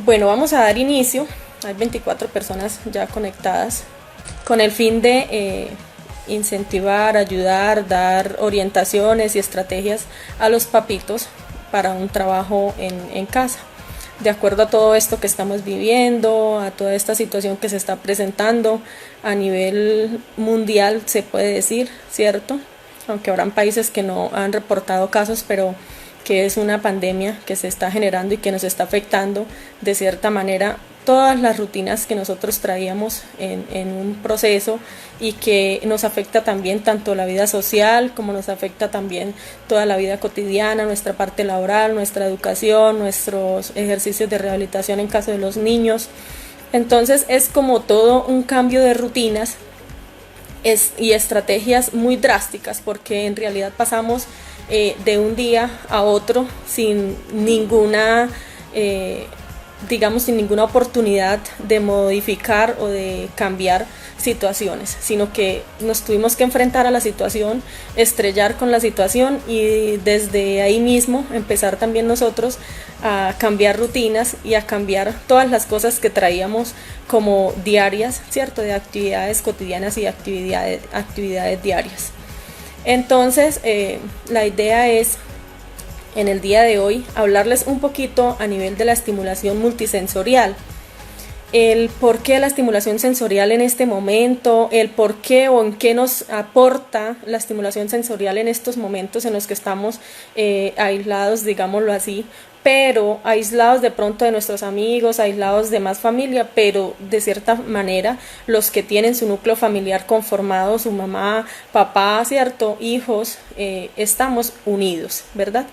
Bueno, vamos a dar inicio. Hay 24 personas ya conectadas con el fin de incentivar, ayudar, dar orientaciones y estrategias a los papitos para un trabajo en casa. De acuerdo a todo esto que estamos viviendo, a toda esta situación que se está presentando a nivel mundial, se puede decir, ¿cierto? Aunque habrán países que no han reportado casos, pero que es una pandemia que se está generando y que nos está afectando de cierta manera todas las rutinas que nosotros traíamos en un proceso, y que nos afecta también tanto la vida social como nos afecta también toda la vida cotidiana, nuestra parte laboral, nuestra educación, nuestros ejercicios de rehabilitación en caso de los niños. Entonces es como todo un cambio de rutinas y estrategias muy drásticas, porque en realidad pasamos de un día a otro sin ninguna sin ninguna oportunidad de modificar o de cambiar situaciones, sino que nos tuvimos que enfrentar a la situación, estrellar con la situación, y desde ahí mismo empezar también nosotros a cambiar rutinas y a cambiar todas las cosas que traíamos como diarias, ¿cierto? De actividades cotidianas y actividades diarias. Entonces, la idea es en el día de hoy hablarles un poquito a nivel de la estimulación multisensorial, el por qué la estimulación sensorial en este momento, el por qué o en qué nos aporta la estimulación sensorial en estos momentos en los que estamos aislados, digámoslo así, pero aislados de pronto de nuestros amigos, aislados de más familia, pero de cierta manera los que tienen su núcleo familiar conformado, su mamá, papá, cierto, hijos, estamos unidos, ¿verdad?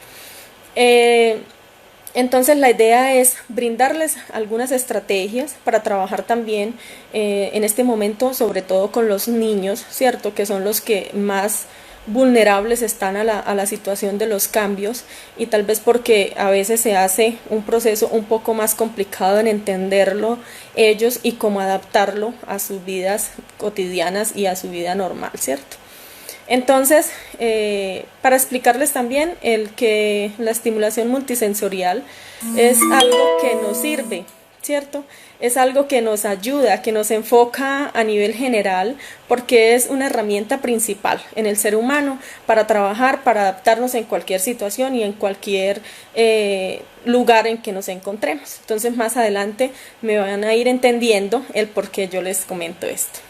Entonces la idea es brindarles algunas estrategias para trabajar también en este momento, sobre todo con los niños, ¿cierto? Que son los que más vulnerables están a la situación de los cambios, y tal vez porque a veces se hace un proceso un poco más complicado en entenderlo ellos y cómo adaptarlo a sus vidas cotidianas y a su vida normal, ¿cierto? Entonces, para explicarles también el que la estimulación multisensorial es algo que nos sirve, ¿cierto? Es algo que nos ayuda, que nos enfoca a nivel general, porque es una herramienta principal en el ser humano para trabajar, para adaptarnos en cualquier situación y en cualquier lugar en que nos encontremos. Entonces, más adelante me van a ir entendiendo el por qué yo les comento esto.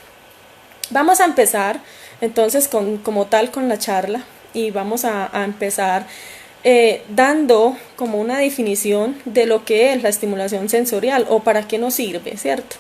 Vamos a empezar entonces como tal con la charla, y vamos a empezar dando como una definición de lo que es la estimulación sensorial o para qué nos sirve, ¿cierto?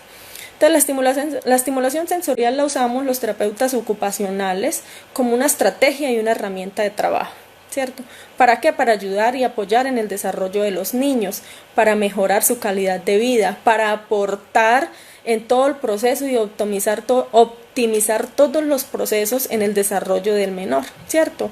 Entonces la estimulación sensorial la usamos los terapeutas ocupacionales como una estrategia y una herramienta de trabajo, ¿cierto? ¿Para qué? Para ayudar y apoyar en el desarrollo de los niños, para mejorar su calidad de vida, para aportar en todo el proceso y optimizar todos los procesos en el desarrollo del menor, ¿cierto?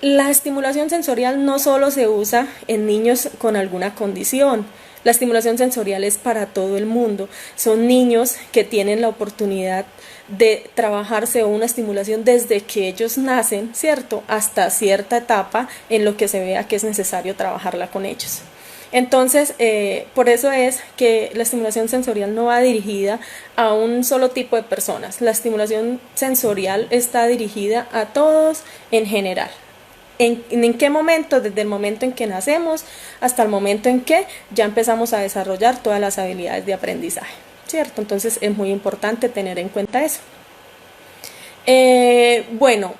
La estimulación sensorial no solo se usa en niños con alguna condición. La estimulación sensorial es para todo el mundo. Son niños que tienen la oportunidad de trabajarse una estimulación desde que ellos nacen, ¿cierto? Hasta cierta etapa en lo que se vea que es necesario trabajarla con ellos. Entonces, por eso es que la estimulación sensorial no va dirigida a un solo tipo de personas. La estimulación sensorial está dirigida a todos en general. ¿En qué momento? Desde el momento en que nacemos hasta el momento en que ya empezamos a desarrollar todas las habilidades de aprendizaje, ¿cierto? Entonces es muy importante tener en cuenta eso. Bueno,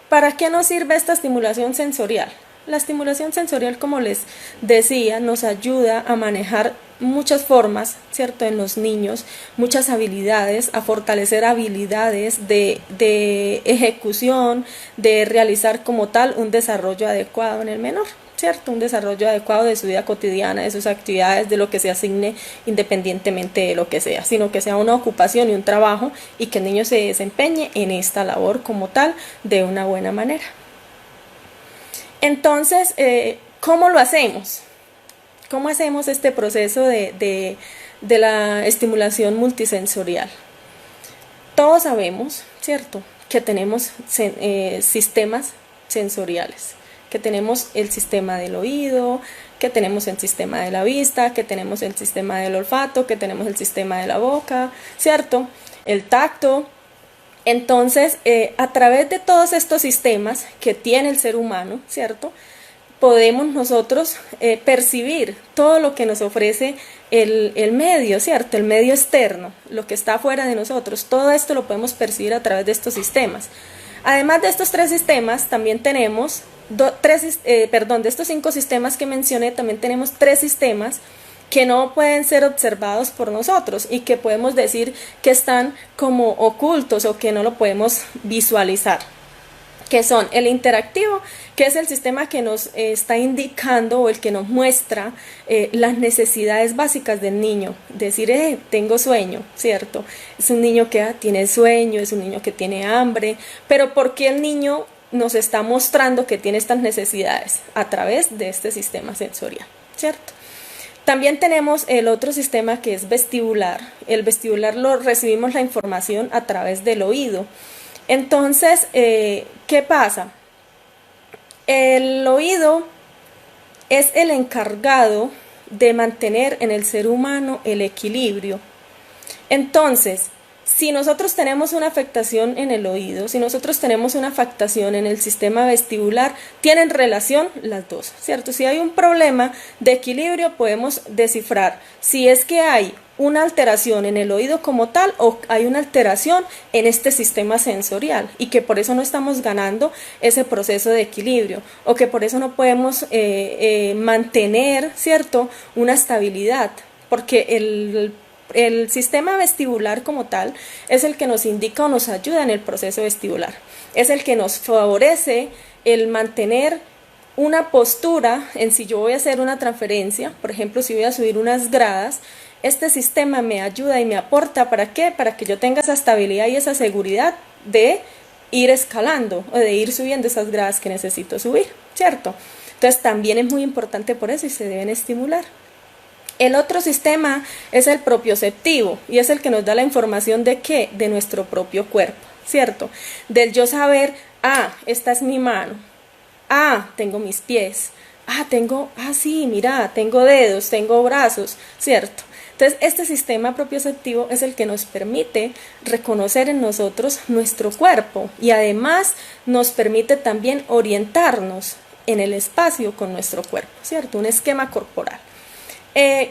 ¿para qué nos sirve esta estimulación sensorial? La estimulación sensorial, como les decía, nos ayuda a manejar muchas formas, ¿cierto? En los niños, muchas habilidades, a fortalecer habilidades de ejecución, de realizar como tal un desarrollo adecuado en el menor, ¿cierto? Un desarrollo adecuado de su vida cotidiana, de sus actividades, de lo que se asigne independientemente de lo que sea, sino que sea una ocupación y un trabajo, y que el niño se desempeñe en esta labor como tal de una buena manera. Entonces, ¿cómo lo hacemos? ¿Cómo hacemos este proceso de la estimulación multisensorial? Todos sabemos, ¿cierto?, que tenemos sistemas sensoriales, que tenemos el sistema del oído, que tenemos el sistema de la vista, que tenemos el sistema del olfato, que tenemos el sistema de la boca, ¿cierto? El tacto. Entonces, a través de todos estos sistemas que tiene el ser humano, ¿cierto?, podemos nosotros percibir todo lo que nos ofrece el medio, ¿cierto?, el medio externo, lo que está fuera de nosotros. Todo esto lo podemos percibir a través de estos sistemas. Además de estos tres sistemas, también tenemos, de estos 5 sistemas que mencioné, también tenemos 3 sistemas que no pueden ser observados por nosotros y que podemos decir que están como ocultos o que no lo podemos visualizar, que son el interactivo, que es el sistema que nos está indicando o el que nos muestra las necesidades básicas del niño. Decir, tengo sueño, ¿cierto? Es un niño que tiene sueño, es un niño que tiene hambre, pero ¿por qué el niño nos está mostrando que tiene estas necesidades? A través de este sistema sensorial, ¿cierto? También tenemos el otro sistema que es vestibular. El vestibular lo recibimos la información a través del oído. Entonces, ¿qué pasa? El oído es el encargado de mantener en el ser humano el equilibrio. Entonces, si nosotros tenemos una afectación en el oído, si nosotros tenemos una afectación en el sistema vestibular, tienen relación las dos, ¿cierto? Si hay un problema de equilibrio, podemos descifrar si es que hay una alteración en el oído como tal o hay una alteración en este sistema sensorial y que por eso no estamos ganando ese proceso de equilibrio o que por eso no podemos mantener, ¿cierto?, una estabilidad, porque el sistema vestibular como tal es el que nos indica o nos ayuda en el proceso vestibular. Es el que nos favorece el mantener una postura en si yo voy a hacer una transferencia, por ejemplo, si voy a subir unas gradas, este sistema me ayuda y me aporta, ¿para qué? Para que yo tenga esa estabilidad y esa seguridad de ir escalando o de ir subiendo esas gradas que necesito subir, ¿cierto? Entonces también es muy importante por eso y se deben estimular. El otro sistema es el propioceptivo y es el que nos da la información de ¿qué? De nuestro propio cuerpo, ¿cierto? Del yo saber, esta es mi mano, tengo mis pies, sí, mira, tengo dedos, tengo brazos, ¿cierto? Entonces, este sistema propioceptivo es el que nos permite reconocer en nosotros nuestro cuerpo y además nos permite también orientarnos en el espacio con nuestro cuerpo, ¿cierto? Un esquema corporal.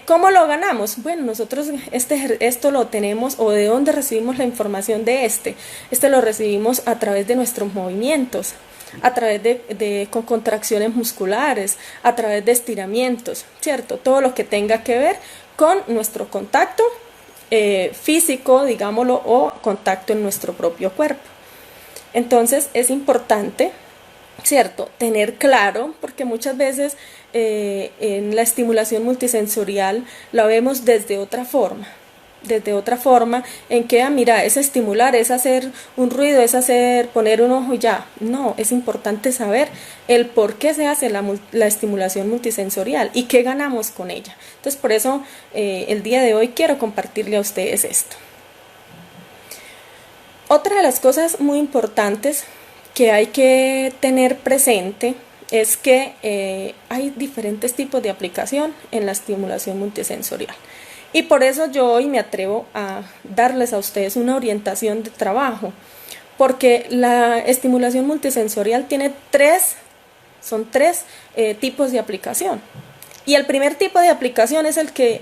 ¿Cómo lo ganamos? Bueno, nosotros esto lo tenemos, o de dónde recibimos la información de este lo recibimos a través de nuestros movimientos, a través de contracciones musculares, a través de estiramientos, ¿cierto? Todo lo que tenga que ver con nuestro contacto físico, digámoslo, o contacto en nuestro propio cuerpo. Entonces es importante, ¿cierto?, tener claro, porque muchas veces en la estimulación multisensorial la vemos desde otra forma en que, mira, es estimular, es hacer un ruido, es poner un ojo y ya. No, es importante saber el por qué se hace la estimulación multisensorial y qué ganamos con ella. Entonces, por eso el día de hoy quiero compartirle a ustedes esto. Otra de las cosas muy importantes que hay que tener presente es que hay diferentes tipos de aplicación en la estimulación multisensorial. Y por eso yo hoy me atrevo a darles a ustedes una orientación de trabajo, porque la estimulación multisensorial tiene son tres tipos de aplicación. Y el primer tipo de aplicación es el que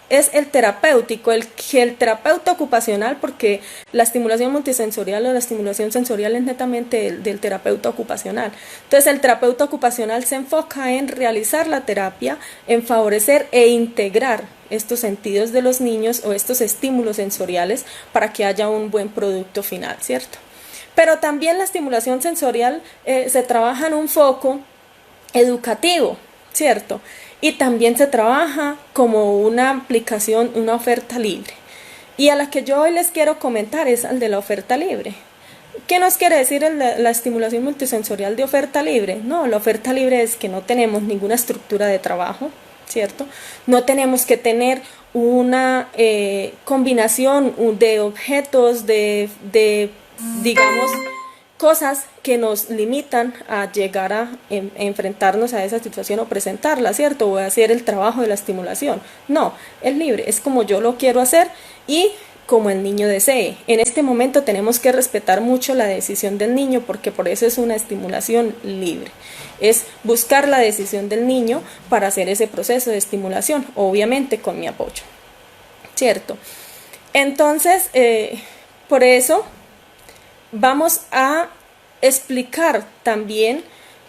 es el terapéutico, el terapeuta ocupacional, porque la estimulación multisensorial o la estimulación sensorial es netamente del terapeuta ocupacional. Entonces el terapeuta ocupacional se enfoca en realizar la terapia, en favorecer e integrar estos sentidos de los niños o estos estímulos sensoriales para que haya un buen producto final, ¿cierto? Pero también la estimulación sensorial se trabaja en un foco educativo, ¿cierto? Y también se trabaja como una aplicación, una oferta libre. Y a la que yo hoy les quiero comentar es al de la oferta libre. ¿Qué nos quiere decir la estimulación multisensorial de oferta libre? No, la oferta libre es que no tenemos ninguna estructura de trabajo, ¿cierto? No tenemos que tener una combinación de objetos, digamos, cosas que nos limitan a llegar a enfrentarnos a esa situación o presentarla, ¿cierto? O hacer el trabajo de la estimulación. No, es libre, es como yo lo quiero hacer y como el niño desee. En este momento tenemos que respetar mucho la decisión del niño, porque por eso es una estimulación libre. Es buscar la decisión del niño para hacer ese proceso de estimulación, obviamente con mi apoyo, ¿cierto? Entonces, por eso vamos a explicar también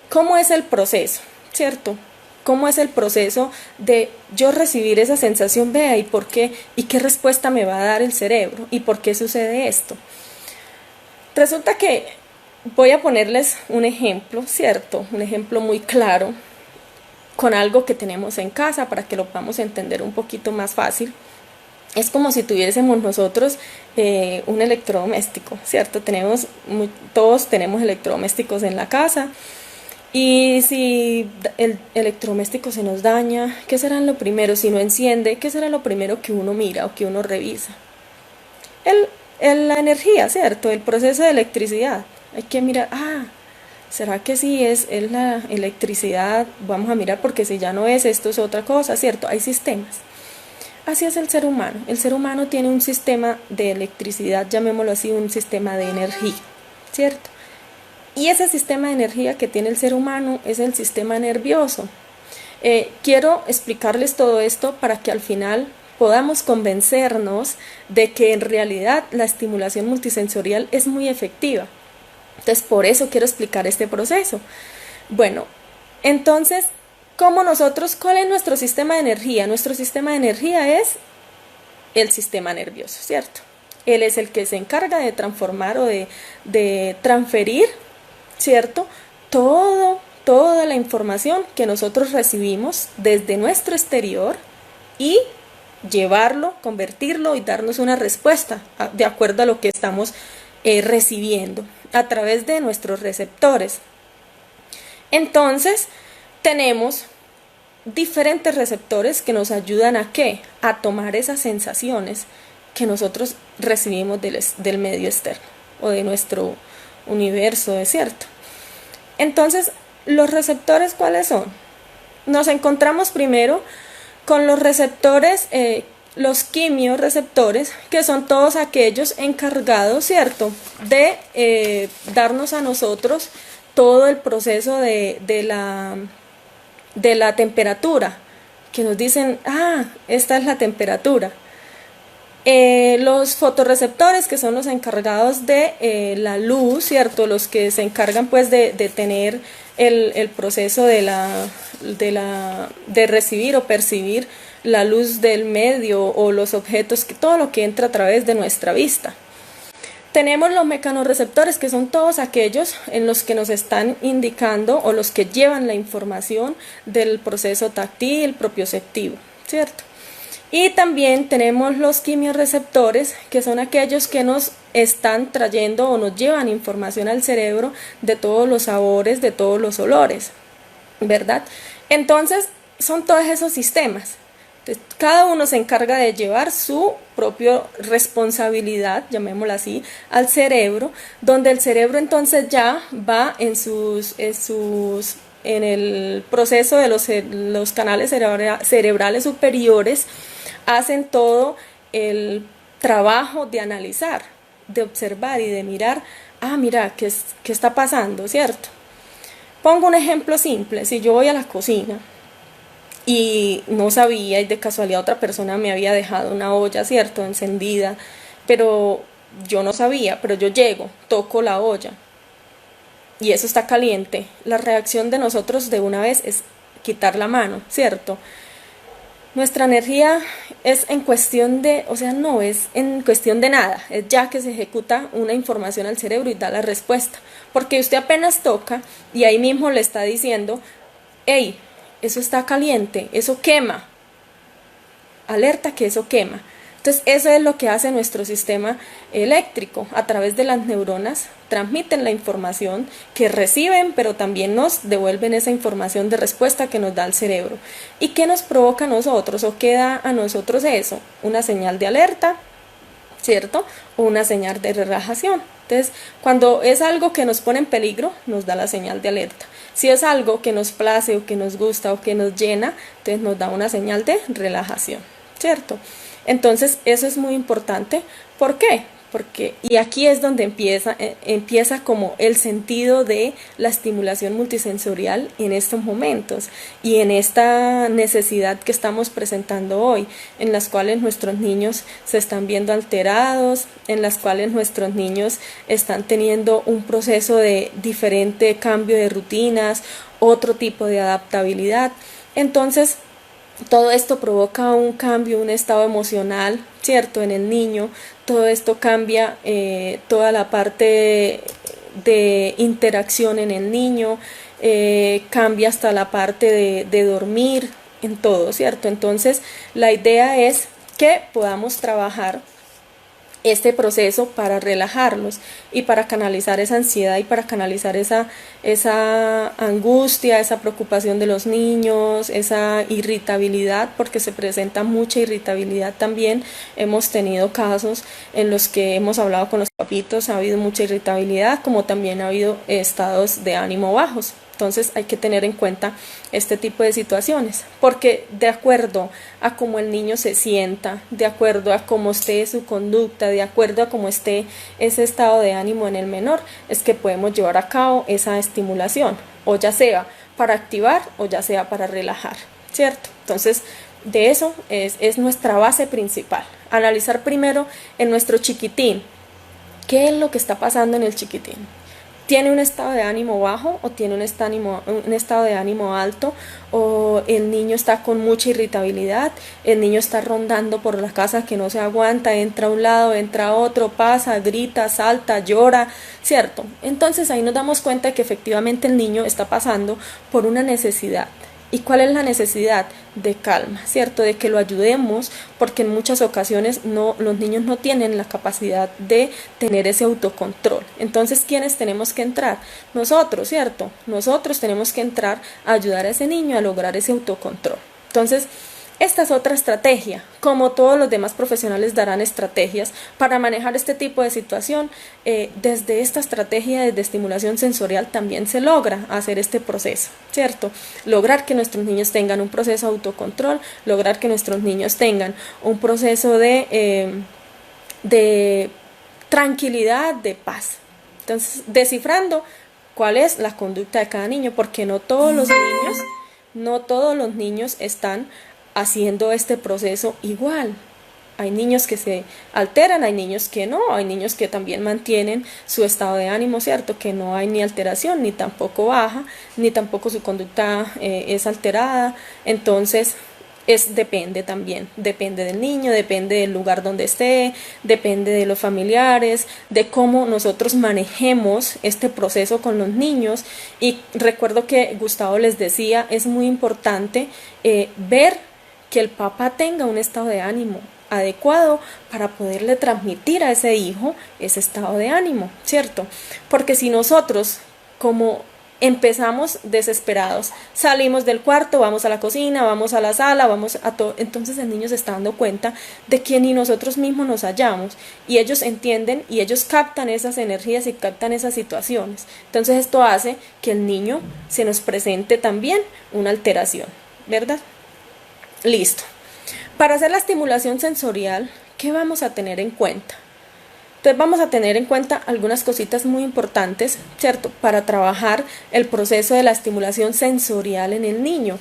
cómo es el proceso, ¿cierto? Cómo es el proceso de yo recibir esa sensación, vea, y por qué, y qué respuesta me va a dar el cerebro, y por qué sucede esto. Resulta que voy a ponerles un ejemplo, ¿cierto? Un ejemplo muy claro con algo que tenemos en casa para que lo podamos entender un poquito más fácil. Es como si tuviésemos nosotros un electrodoméstico, ¿cierto? Todos tenemos electrodomésticos en la casa, y si el electrodoméstico se nos daña, ¿qué será lo primero? Si no enciende, ¿qué será lo primero que uno mira o que uno revisa? La energía, ¿cierto? El proceso de electricidad. Hay que mirar, ¿será que sí es la electricidad? Vamos a mirar, porque si ya no es, esto es otra cosa, ¿cierto? Hay sistemas. Así es el ser humano. El ser humano tiene un sistema de electricidad, llamémoslo así, un sistema de energía, ¿cierto? Y ese sistema de energía que tiene el ser humano es el sistema nervioso. Quiero explicarles todo esto para que al final podamos convencernos de que en realidad la estimulación multisensorial es muy efectiva. Entonces, por eso quiero explicar este proceso. Bueno, entonces, ¿cuál es nuestro sistema de energía? Nuestro sistema de energía es el sistema nervioso, ¿cierto? Él es el que se encarga de transformar o de transferir, ¿cierto? Toda la información que nosotros recibimos desde nuestro exterior y llevarlo, convertirlo y darnos una respuesta de acuerdo a lo que estamos recibiendo a través de nuestros receptores. Entonces, tenemos diferentes receptores que nos ayudan ¿a qué? A tomar esas sensaciones que nosotros recibimos del medio externo o de nuestro universo, ¿es cierto? Entonces, ¿los receptores cuáles son? Nos encontramos primero con los receptores, los quimiorreceptores, que son todos aquellos encargados, ¿cierto?, de darnos a nosotros todo el proceso de la temperatura, que nos dicen, esta es la temperatura. Los fotorreceptores, que son los encargados de la luz, ¿cierto? Los que se encargan pues de tener el proceso de recibir o percibir la luz del medio o los objetos, todo lo que entra a través de nuestra vista. Tenemos los mecanorreceptores, que son todos aquellos en los que nos están indicando o los que llevan la información del proceso táctil propioceptivo, ¿cierto? Y también tenemos los quimiorreceptores, que son aquellos que nos están trayendo o nos llevan información al cerebro de todos los sabores, de todos los olores, ¿verdad? Entonces, son todos esos sistemas. Entonces, cada uno se encarga de llevar su propia responsabilidad, llamémosla así, al cerebro, donde el cerebro entonces ya va en el proceso de los canales cerebrales superiores, hacen todo el trabajo de analizar, de observar y de mirar, mira, ¿qué está pasando?, ¿cierto? Pongo un ejemplo simple. Si yo voy a la cocina y no sabía, y de casualidad otra persona me había dejado una olla, ¿cierto?, encendida, pero yo no sabía, pero yo llego, toco la olla y eso está caliente, la reacción de nosotros de una vez es quitar la mano, ¿cierto? Nuestra energía es en cuestión de, no es en cuestión de nada, es ya que se ejecuta una información al cerebro y da la respuesta, porque usted apenas toca y ahí mismo le está diciendo, hey, eso está caliente, eso quema, alerta que eso quema. Entonces eso es lo que hace nuestro sistema eléctrico. A través de las neuronas transmiten la información que reciben, pero también nos devuelven esa información de respuesta que nos da el cerebro. ¿Y qué nos provoca a nosotros o qué da a nosotros eso? Una señal de alerta, ¿cierto? O una señal de relajación. Entonces, cuando es algo que nos pone en peligro, nos da la señal de alerta. Si es algo que nos place o que nos gusta o que nos llena, entonces nos da una señal de relajación, ¿cierto? Entonces, eso es muy importante. ¿Por qué? Porque, y aquí es donde empieza como el sentido de la estimulación multisensorial en estos momentos y en esta necesidad que estamos presentando hoy, en las cuales nuestros niños se están viendo alterados, en las cuales nuestros niños están teniendo un proceso de diferente cambio de rutinas, otro tipo de adaptabilidad. Entonces, todo esto provoca un cambio, un estado emocional, ¿cierto? En el niño, todo esto cambia toda la parte de interacción en el niño, cambia hasta la parte de dormir, en todo, ¿cierto? Entonces, la idea es que podamos trabajar este proceso para relajarlos y para canalizar esa ansiedad y para canalizar esa angustia, esa preocupación de los niños, esa irritabilidad, porque se presenta mucha irritabilidad también. Hemos tenido casos en los que hemos hablado con los papitos, ha habido mucha irritabilidad, como también ha habido estados de ánimo bajos. Entonces hay que tener en cuenta este tipo de situaciones, porque de acuerdo a cómo el niño se sienta, de acuerdo a cómo esté su conducta, de acuerdo a cómo esté ese estado de ánimo en el menor, es que podemos llevar a cabo esa estimulación, o ya sea para activar o ya sea para relajar, ¿cierto? Entonces, de eso es nuestra base principal. Analizar primero en nuestro chiquitín, ¿qué es lo que está pasando en el chiquitín? ¿Tiene un estado de ánimo bajo o tiene un estado de ánimo alto? ¿O el niño está con mucha irritabilidad? ¿El niño está rondando por la casa que no se aguanta, entra a un lado, entra a otro, pasa, grita, salta, llora, ¿cierto? Entonces ahí nos damos cuenta que efectivamente el niño está pasando por una necesidad. ¿Y cuál es la necesidad? De calma, ¿cierto? De que lo ayudemos, porque en muchas ocasiones los niños no tienen la capacidad de tener ese autocontrol. Entonces, ¿quiénes tenemos que entrar? Nosotros, ¿cierto? Nosotros tenemos que entrar a ayudar a ese niño a lograr ese autocontrol. Entonces, esta es otra estrategia, como todos los demás profesionales darán estrategias para manejar este tipo de situación. Desde esta estrategia de estimulación sensorial también se logra hacer este proceso, ¿cierto? Lograr que nuestros niños tengan un proceso de autocontrol, lograr que nuestros niños tengan un proceso de tranquilidad, de paz. Entonces, descifrando cuál es la conducta de cada niño, porque no todos los niños están haciendo este proceso igual. Hay niños que se alteran, hay niños que no, hay niños que también mantienen su estado de ánimo, ¿cierto? Que no hay ni alteración, ni tampoco baja, ni tampoco su conducta es alterada. Entonces, depende también, depende del niño, depende del lugar donde esté, depende de los familiares, de cómo nosotros manejemos este proceso con los niños. Y recuerdo que Gustavo les decía, es muy importante ver que el papá tenga un estado de ánimo adecuado para poderle transmitir a ese hijo ese estado de ánimo, ¿cierto? Porque si nosotros, como empezamos desesperados, salimos del cuarto, vamos a la cocina, vamos a la sala, vamos a todo, entonces el niño se está dando cuenta de que ni nosotros mismos nos hallamos, y ellos entienden y ellos captan esas energías y captan esas situaciones. Entonces esto hace que el niño se nos presente también una alteración, ¿verdad? Listo. Para hacer la estimulación sensorial, ¿qué vamos a tener en cuenta? Entonces vamos a tener en cuenta algunas cositas muy importantes, ¿cierto? Para trabajar el proceso de la estimulación sensorial en el niño.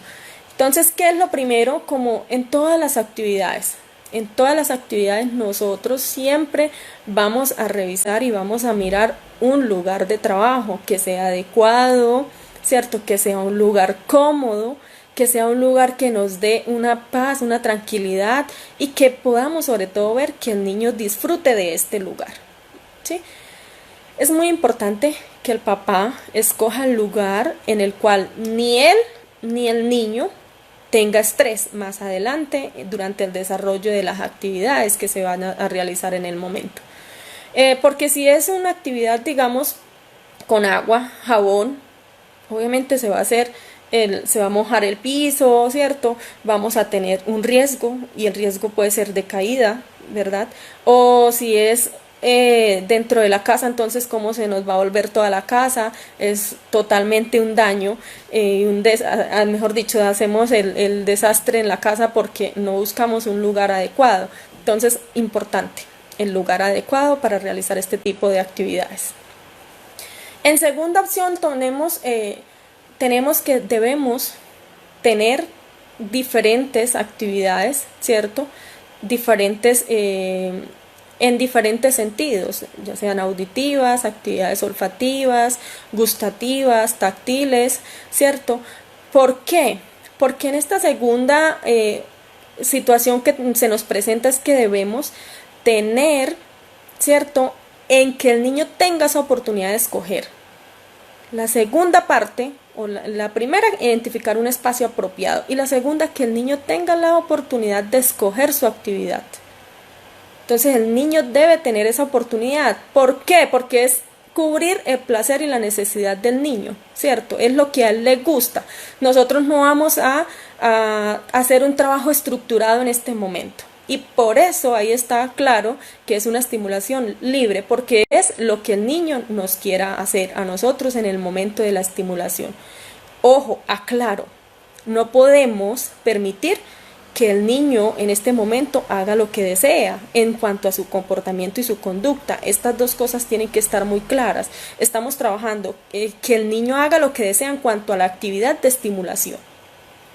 Entonces, ¿qué es lo primero? Como en todas las actividades. En todas las actividades nosotros siempre vamos a revisar y vamos a mirar un lugar de trabajo que sea adecuado, ¿cierto? Que sea un lugar cómodo, que sea un lugar que nos dé una paz, una tranquilidad, y que podamos sobre todo ver que el niño disfrute de este lugar, ¿sí? Es muy importante que el papá escoja el lugar en el cual ni él ni el niño tenga estrés más adelante durante el desarrollo de las actividades que se van a realizar en el momento. Porque si es una actividad, digamos, con agua, jabón, obviamente se va a mojar el piso, ¿cierto? Vamos a tener un riesgo, y el riesgo puede ser de caída, ¿verdad? O si es dentro de la casa, entonces cómo se nos va a volver toda la casa, es totalmente un daño, mejor dicho, hacemos el desastre en la casa porque no buscamos un lugar adecuado. Entonces, importante, el lugar adecuado para realizar este tipo de actividades. En segunda opción tenemos que debemos tener diferentes actividades, ¿cierto? Diferentes en diferentes sentidos, ya sean auditivas, actividades olfativas, gustativas, táctiles, ¿cierto? ¿Por qué? Porque en esta segunda situación que se nos presenta es que debemos tener, ¿cierto?, en que el niño tenga esa oportunidad de escoger. La segunda parte, o la primera, identificar un espacio apropiado, y la segunda, que el niño tenga la oportunidad de escoger su actividad. Entonces el niño debe tener esa oportunidad. ¿Por qué? Porque es cubrir el placer y la necesidad del niño, ¿cierto? Es lo que a él le gusta. Nosotros no vamos a hacer un trabajo estructurado en este momento. Y por eso ahí está claro que es una estimulación libre, porque es lo que el niño nos quiera hacer a nosotros en el momento de la estimulación. Ojo, aclaro, no podemos permitir que el niño en este momento haga lo que desea en cuanto a su comportamiento y su conducta. Estas dos cosas tienen que estar muy claras. Estamos trabajando que el niño haga lo que desea en cuanto a la actividad de estimulación,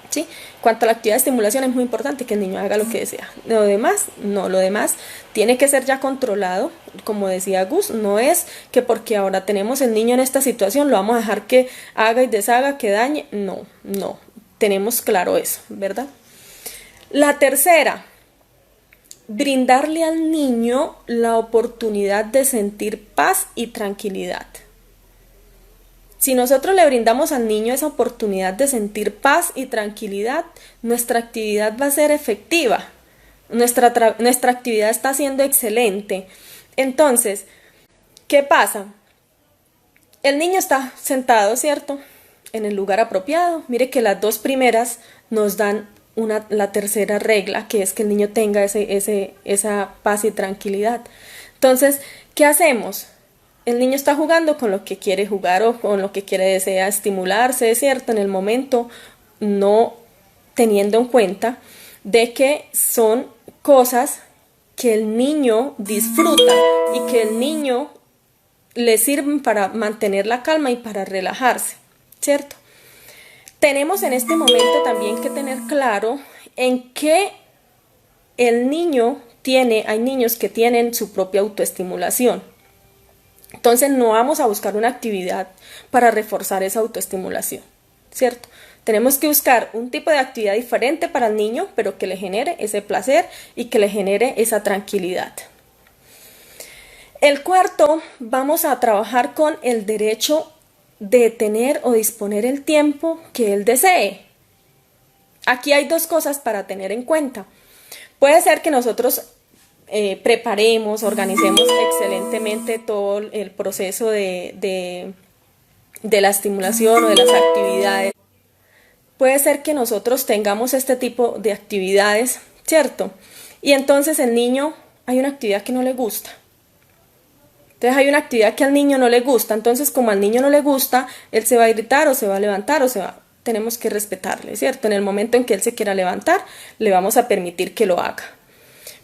¿sí? En cuanto a la actividad de estimulación es muy importante que el niño haga lo que desea. Lo demás, no, lo demás tiene que ser ya controlado, como decía Gus, no es que porque ahora tenemos el niño en esta situación lo vamos a dejar que haga y deshaga, que dañe. No, tenemos claro eso, ¿verdad? La tercera, brindarle al niño la oportunidad de sentir paz y tranquilidad. Si nosotros le brindamos al niño esa oportunidad de sentir paz y tranquilidad, nuestra actividad va a ser efectiva. Nuestra actividad está siendo excelente. Entonces, ¿qué pasa? El niño está sentado, ¿cierto?, en el lugar apropiado. Mire que las dos primeras nos dan la tercera regla, que es que el niño tenga esa paz y tranquilidad. Entonces, ¿qué hacemos? El niño está jugando con lo que quiere jugar o con lo que desea estimularse, es cierto, en el momento, no teniendo en cuenta de que son cosas que el niño disfruta y que el niño le sirven para mantener la calma y para relajarse, ¿cierto? Tenemos en este momento también que tener claro en que el niño hay niños que tienen su propia autoestimulación. Entonces no vamos a buscar una actividad para reforzar esa autoestimulación, ¿cierto? Tenemos que buscar un tipo de actividad diferente para el niño, pero que le genere ese placer y que le genere esa tranquilidad. El cuarto, vamos a trabajar con el derecho de tener o disponer el tiempo que él desee. Aquí hay dos cosas para tener en cuenta. Puede ser que nosotros preparemos, organicemos excelentemente todo el proceso de la estimulación o de las actividades. Puede ser que nosotros tengamos este tipo de actividades, ¿cierto? Y entonces el niño, hay una actividad que no le gusta. Entonces hay una actividad que al niño no le gusta, entonces como al niño no le gusta, él se va a irritar o se va a levantar tenemos que respetarle, ¿cierto? En el momento en que él se quiera levantar, le vamos a permitir que lo haga.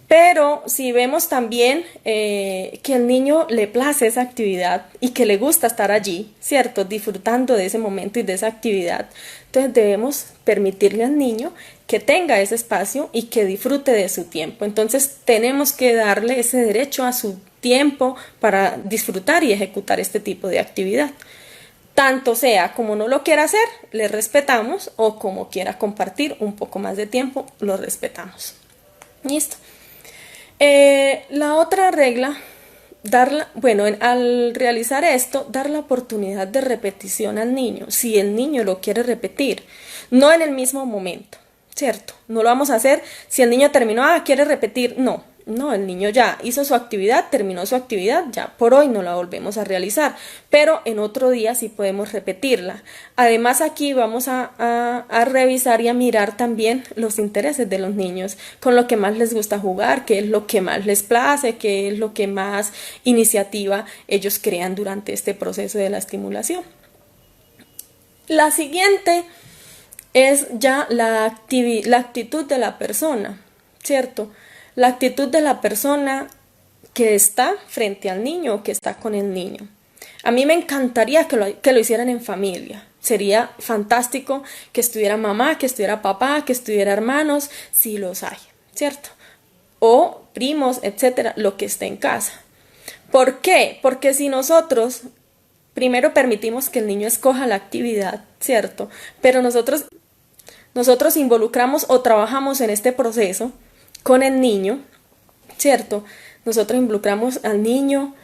Pero si vemos también que el niño le place esa actividad y que le gusta estar allí, ¿cierto?, disfrutando de ese momento y de esa actividad, entonces debemos permitirle al niño que tenga ese espacio y que disfrute de su tiempo. Entonces tenemos que darle ese derecho a su tiempo para disfrutar y ejecutar este tipo de actividad. Tanto sea como no lo quiera hacer, le respetamos, o como quiera compartir un poco más de tiempo, lo respetamos. Listo. La otra regla, al realizar esto, dar la oportunidad de repetición al niño, si el niño lo quiere repetir, no en el mismo momento, ¿cierto? No lo vamos a hacer si el niño terminó, quiere repetir, no, No, el niño ya hizo su actividad, terminó su actividad, ya por hoy no la volvemos a realizar, pero en otro día sí podemos repetirla. Además, aquí vamos a revisar y a mirar también los intereses de los niños, con lo que más les gusta jugar, qué es lo que más les place, qué es lo que más iniciativa ellos crean durante este proceso de la estimulación. La siguiente es ya la actitud de la persona, ¿cierto? La actitud de la persona que está frente al niño o que está con el niño. A mí me encantaría que lo hicieran en familia. Sería fantástico que estuviera mamá, que estuviera papá, que estuviera hermanos, si los hay, ¿cierto? O primos, etcétera, lo que esté en casa. ¿Por qué? Porque si nosotros primero permitimos que el niño escoja la actividad, ¿cierto? Pero nosotros involucramos o trabajamos en este proceso con el niño, ¿cierto? Nosotros involucramos al niño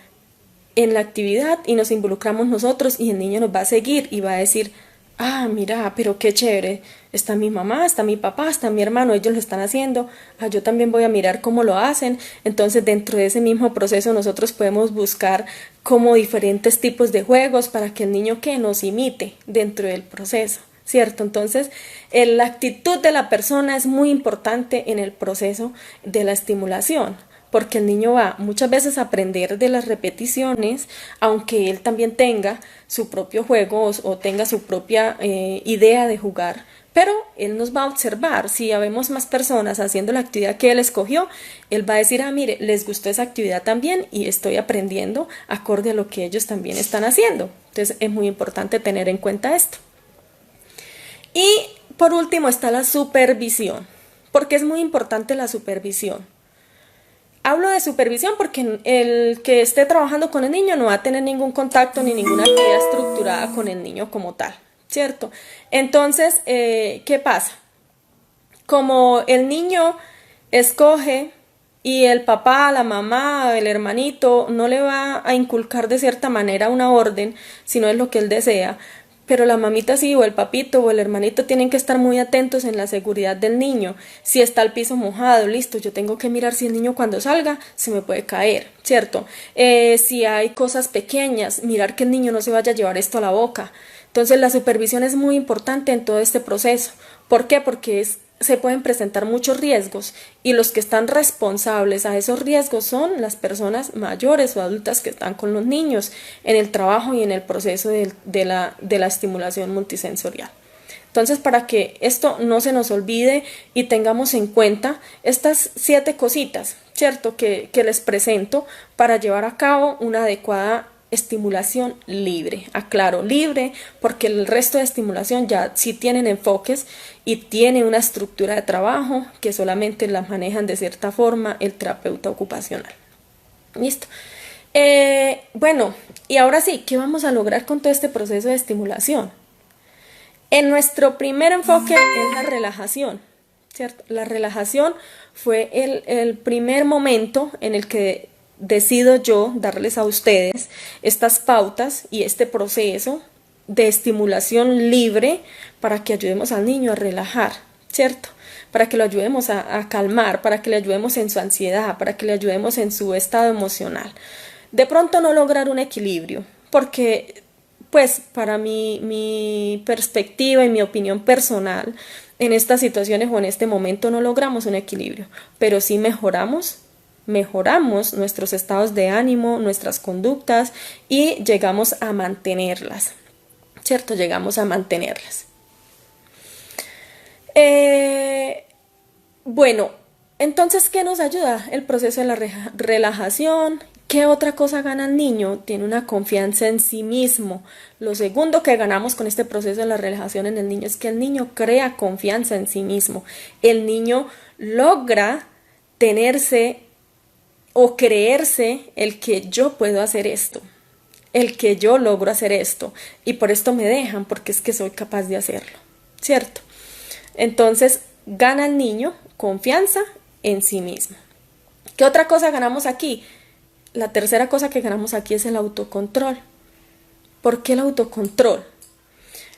en la actividad y nos involucramos nosotros y el niño nos va a seguir y va a decir, ah, mira, pero qué chévere, está mi mamá, está mi papá, está mi hermano, ellos lo están haciendo, ah, yo también voy a mirar cómo lo hacen. Entonces, dentro de ese mismo proceso nosotros podemos buscar como diferentes tipos de juegos para que el niño que nos imite dentro del proceso, ¿cierto? Entonces, la actitud de la persona es muy importante en el proceso de la estimulación, porque el niño va muchas veces a aprender de las repeticiones, aunque él también tenga su propio juego o tenga su propia idea de jugar, pero él nos va a observar. Si ya vemos más personas haciendo la actividad que él escogió, él va a decir, ah, mire, les gustó esa actividad también y estoy aprendiendo acorde a lo que ellos también están haciendo. Entonces, es muy importante tener en cuenta esto. Y por último está la supervisión, porque es muy importante la supervisión. Hablo de supervisión porque el que esté trabajando con el niño no va a tener ningún contacto ni ninguna actividad estructurada con el niño como tal, ¿cierto? Entonces, ¿qué pasa? Como el niño escoge y el papá, la mamá, el hermanito no le va a inculcar de cierta manera una orden, sino es lo que él desea, pero la mamita sí, o el papito, o el hermanito tienen que estar muy atentos en la seguridad del niño. Si está el piso mojado, listo, yo tengo que mirar si el niño cuando salga se me puede caer, ¿cierto? Si hay cosas pequeñas, mirar que el niño no se vaya a llevar esto a la boca. Entonces la supervisión es muy importante en todo este proceso. ¿Por qué? Porque se pueden presentar muchos riesgos y los que están responsables a esos riesgos son las personas mayores o adultas que están con los niños en el trabajo y en el proceso de la estimulación multisensorial. Entonces, para que esto no se nos olvide y tengamos en cuenta estas 7 cositas, ¿cierto? Que les presento para llevar a cabo una adecuada estimulación libre. Aclaro, libre, porque el resto de estimulación ya sí tienen enfoques y tiene una estructura de trabajo que solamente las manejan de cierta forma el terapeuta ocupacional. ¿Listo? Bueno, y ahora sí, ¿qué vamos a lograr con todo este proceso de estimulación? En nuestro primer enfoque es la relajación, ¿cierto? La relajación fue el primer momento en el que decido yo darles a ustedes estas pautas y este proceso de estimulación libre para que ayudemos al niño a relajar, ¿cierto? Para que lo ayudemos a calmar, para que le ayudemos en su ansiedad, para que le ayudemos en su estado emocional. De pronto no lograr un equilibrio, porque pues para mi perspectiva y mi opinión personal, en estas situaciones o en este momento no logramos un equilibrio, pero sí mejoramos nuestros estados de ánimo, nuestras conductas y llegamos a mantenerlas, ¿cierto? Llegamos a mantenerlas. Bueno, entonces, ¿qué nos ayuda? El proceso de la relajación. ¿Qué otra cosa gana el niño? Tiene una confianza en sí mismo. Lo segundo que ganamos con este proceso de la relajación en el niño es que el niño crea confianza en sí mismo. El niño logra tenerse o creerse el que yo puedo hacer esto, el que yo logro hacer esto y por esto me dejan porque es que soy capaz de hacerlo, ¿cierto? Entonces gana el niño confianza en sí mismo. ¿Qué otra cosa ganamos aquí? La tercera cosa que ganamos aquí es el autocontrol. ¿Por qué el autocontrol?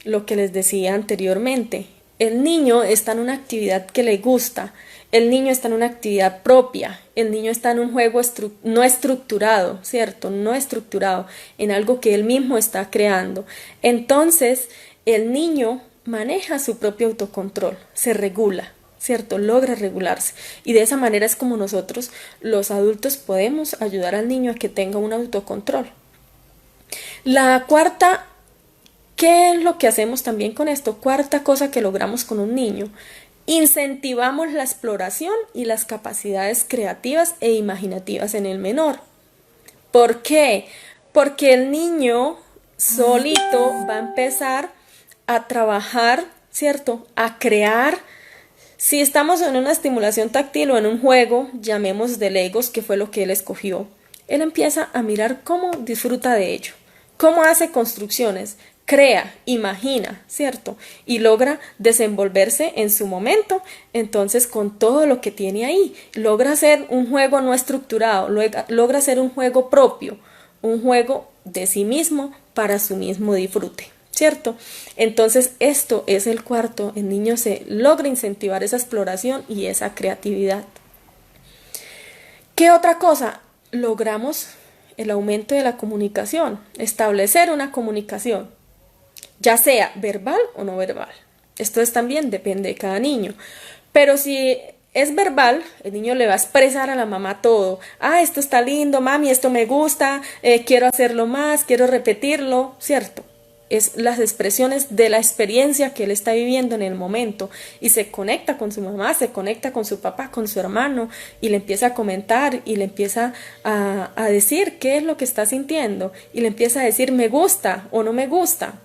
Lo que les decía anteriormente, El niño está en una actividad que le gusta, el niño está en una actividad propia, el niño está en un juego no estructurado, ¿cierto? No estructurado, en algo que él mismo está creando. Entonces, el niño maneja su propio autocontrol, se regula, ¿cierto? Logra regularse. Y de esa manera es como nosotros, los adultos, podemos ayudar al niño a que tenga un autocontrol. La cuarta, ¿qué es lo que hacemos también con esto? Cuarta cosa que logramos con un niño. Incentivamos la exploración y las capacidades creativas e imaginativas en el menor. ¿Por qué? Porque el niño solito va a empezar a trabajar, ¿cierto? A crear. Si estamos en una estimulación táctil o en un juego, llamemos de Legos, que fue lo que él escogió, él empieza a mirar cómo disfruta de ello, cómo hace construcciones, crea, imagina, ¿cierto? Y logra desenvolverse en su momento, entonces con todo lo que tiene ahí, logra hacer un juego no estructurado, logra hacer un juego propio, un juego de sí mismo para su mismo disfrute, ¿cierto? Entonces esto es el cuarto, el niño se logra incentivar esa exploración y esa creatividad. ¿Qué otra cosa? Logramos el aumento de la comunicación, establecer una comunicación, ya sea verbal o no verbal. Esto también depende de cada niño. Pero si es verbal, el niño le va a expresar a la mamá todo. Ah, esto está lindo, mami, esto me gusta, quiero hacerlo más, quiero repetirlo, ¿cierto? Es las expresiones de la experiencia que él está viviendo en el momento y se conecta con su mamá, se conecta con su papá, con su hermano y le empieza a comentar y le empieza a decir qué es lo que está sintiendo y le empieza a decir me gusta o no me gusta,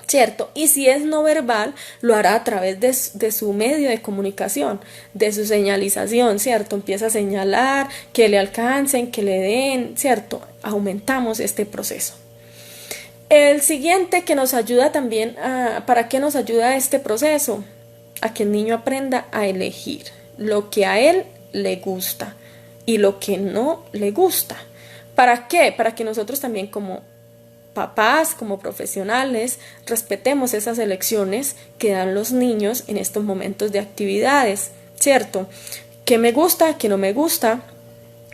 ¿cierto? Y si es no verbal, lo hará a través de su medio de comunicación, de su señalización, ¿cierto? Empieza a señalar, que le alcancen, que le den, ¿cierto? Aumentamos este proceso. El siguiente que nos ayuda también, ¿para qué nos ayuda este proceso? A que el niño aprenda a elegir lo que a él le gusta y lo que no le gusta. ¿Para qué? Para que nosotros también como papás, como profesionales, respetemos esas elecciones que dan los niños en estos momentos de actividades, ¿cierto? ¿Qué me gusta? ¿Qué no me gusta?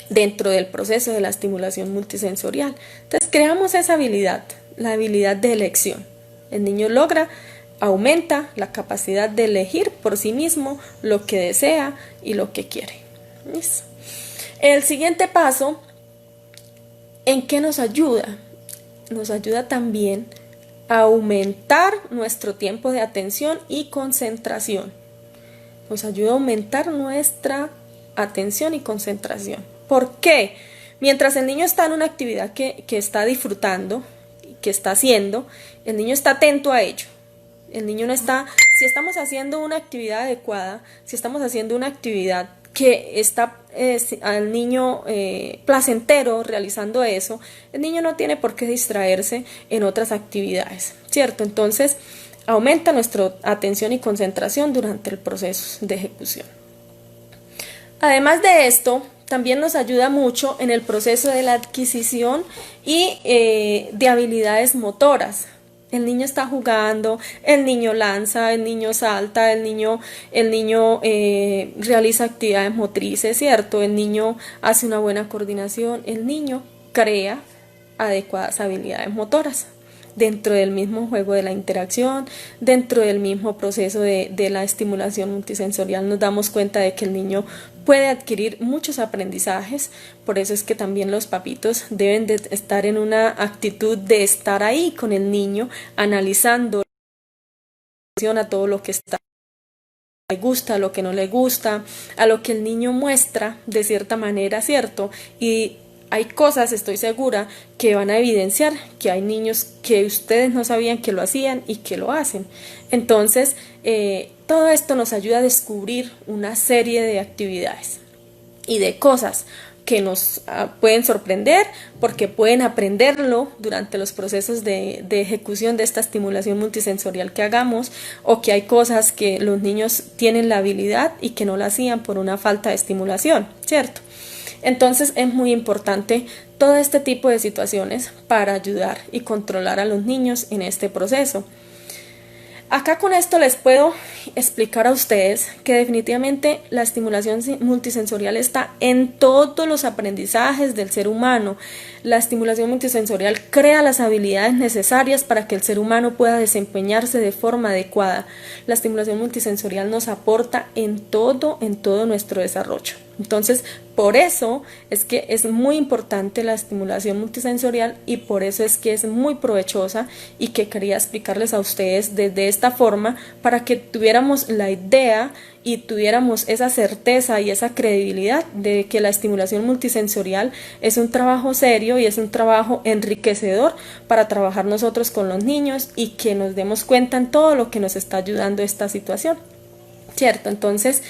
Dentro del proceso de la estimulación multisensorial. Entonces creamos esa habilidad, la habilidad de elección. El niño aumenta la capacidad de elegir por sí mismo lo que desea y lo que quiere. ¿Listo? El siguiente paso, ¿en qué nos ayuda? Nos ayuda también a aumentar nuestro tiempo de atención y concentración. Nos ayuda a aumentar nuestra atención y concentración. ¿Por qué? Mientras el niño está en una actividad que está disfrutando, que está haciendo, el niño está atento a ello. El niño no está, si estamos haciendo una actividad adecuada, si estamos haciendo una actividad que está al niño placentero realizando eso, el niño no tiene por qué distraerse en otras actividades, ¿cierto? Entonces, aumenta nuestra atención y concentración durante el proceso de ejecución. Además de esto, también nos ayuda mucho en el proceso de la adquisición y de habilidades motoras. El niño está jugando, el niño lanza, el niño salta, el niño realiza actividades motrices, ¿cierto? El niño hace una buena coordinación, el niño crea adecuadas habilidades motoras dentro del mismo juego de la interacción, dentro del mismo proceso de la estimulación multisensorial. Nos damos cuenta de que el niño puede adquirir muchos aprendizajes, por eso es que también los papitos deben de estar en una actitud de estar ahí con el niño, analizando a todo lo que está, le gusta, a lo que no le gusta, a lo que el niño muestra de cierta manera, ¿cierto? Y hay cosas, estoy segura, que van a evidenciar que hay niños que ustedes no sabían que lo hacían y que lo hacen. Entonces, todo esto nos ayuda a descubrir una serie de actividades y de cosas que nos pueden sorprender porque pueden aprenderlo durante los procesos de ejecución de esta estimulación multisensorial que hagamos, o que hay cosas que los niños tienen la habilidad y que no la hacían por una falta de estimulación, ¿cierto? Entonces es muy importante todo este tipo de situaciones para ayudar y controlar a los niños en este proceso. Acá con esto les puedo explicar a ustedes que definitivamente la estimulación multisensorial está en todos los aprendizajes del ser humano. La estimulación multisensorial crea las habilidades necesarias para que el ser humano pueda desempeñarse de forma adecuada. La estimulación multisensorial nos aporta en todo nuestro desarrollo. Entonces, por eso es que es muy importante la estimulación multisensorial y por eso es que es muy provechosa y que quería explicarles a ustedes desde esta forma para que tuviéramos la idea y tuviéramos esa certeza y esa credibilidad de que la estimulación multisensorial es un trabajo serio y es un trabajo enriquecedor para trabajar nosotros con los niños y que nos demos cuenta en todo lo que nos está ayudando esta situación, ¿cierto? Entonces,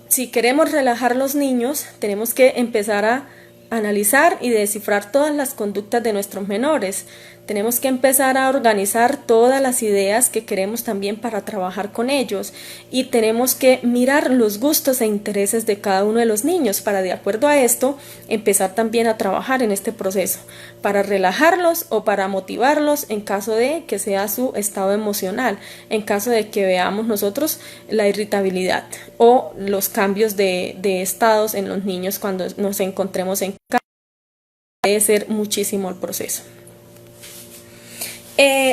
si queremos relajar a los niños, tenemos que empezar a analizar y descifrar todas las conductas de nuestros menores. Tenemos que empezar a organizar todas las ideas que queremos también para trabajar con ellos y tenemos que mirar los gustos e intereses de cada uno de los niños para, de acuerdo a esto, empezar también a trabajar en este proceso para relajarlos o para motivarlos en caso de que sea su estado emocional, en caso de que veamos nosotros la irritabilidad o los cambios de estados en los niños cuando nos encontremos en casa. Debe ser muchísimo el proceso.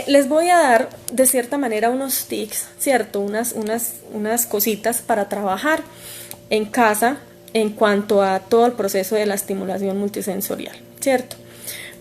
Les voy a dar de cierta manera unos tips, ¿cierto? Unas cositas para trabajar en casa en cuanto a todo el proceso de la estimulación multisensorial, ¿cierto?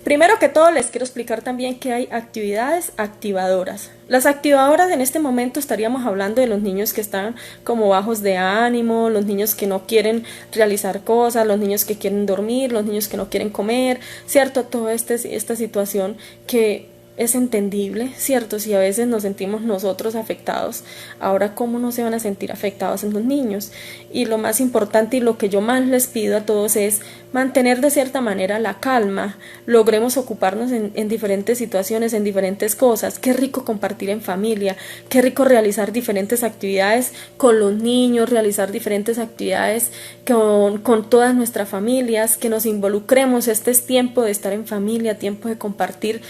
Primero que todo les quiero explicar también que hay actividades activadoras. Las activadoras en este momento estaríamos hablando de los niños que están como bajos de ánimo, los niños que no quieren realizar cosas, los niños que quieren dormir, los niños que no quieren comer, ¿cierto? Toda esta situación que es entendible, ¿cierto? Si a veces nos sentimos nosotros afectados, ahora ¿cómo no se van a sentir afectados en los niños? Y lo más importante y lo que yo más les pido a todos es mantener de cierta manera la calma, logremos ocuparnos en diferentes situaciones, en diferentes cosas. Qué rico compartir en familia, qué rico realizar diferentes actividades con los niños, realizar diferentes actividades con todas nuestras familias, que nos involucremos. Este es tiempo de estar en familia, tiempo de compartir